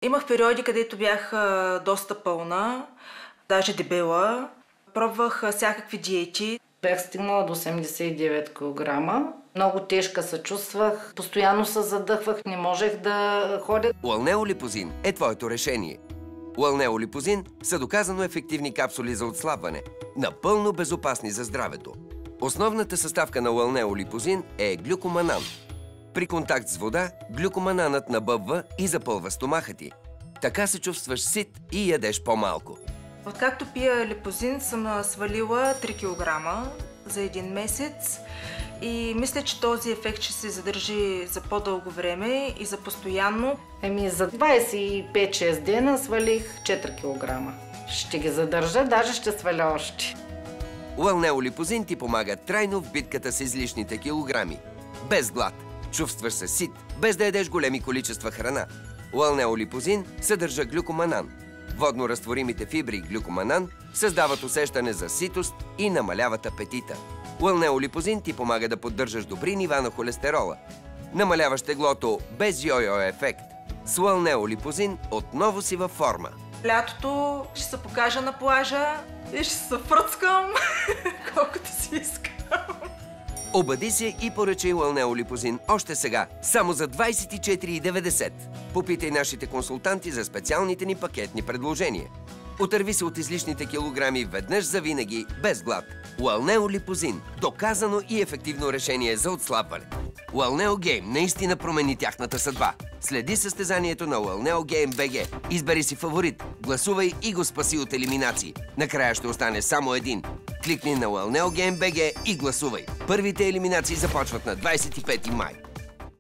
Имах периоди, където бях доста пълна, даже дебела. Пробвах всякакви диети. Бях стигнала до 89 кг. Много тежка се чувствах, постоянно се задъхвах, не можех да ходя. Уалнеолипозин е твоето решение. Уалнеолипозин са доказано ефективни капсули за отслабване, напълно безопасни за здравето. Основната съставка на уалнеолипозин е глюкоманан. При контакт с вода, глюкомананът набъбва и запълва стомаха ти. Така се чувстваш сит и ядеш по-малко. Откакто пия липозин, съм свалила 3 кг за един месец и мисля, че този ефект ще се задържи за по-дълго време и за постоянно. За 25-6 дена свалих 4 кг. Ще ги задържа, даже ще сваля още. Уалнеолипозин ти помага трайно в битката с излишните килограми. Без глад. Чувстваш се сит, без да ядеш големи количества храна. Уалнеолипозин съдържа глюкоманан. Водно-разтворимите фибри глюкоманан създават усещане за ситост и намаляват апетита. Уалнеолипозин ти помага да поддържаш добри нива на холестерола. Намаляваш теглото без йо-йо ефект. С уалнеолипозин отново си във форма. Лятото ще се покажа на плажа и ще се фръцкам колкото си искам. Обади се и поръчай уалнеолипозин още сега, само за 24,90. Попитай нашите консултанти за специалните ни пакетни предложения. Отърви се от излишните килограми веднъж завинаги, без глад. Уалнеолипозин – доказано и ефективно решение за отслабване. Уалнео Гейм наистина промени тяхната съдба. Следи състезанието на Уалнео Гейм БГ. Избери си фаворит, гласувай и го спаси от елиминации. Накрая ще остане само един. Кликни на Уалнео Гейм БГ и гласувай. Първите елиминации започват на 25 май.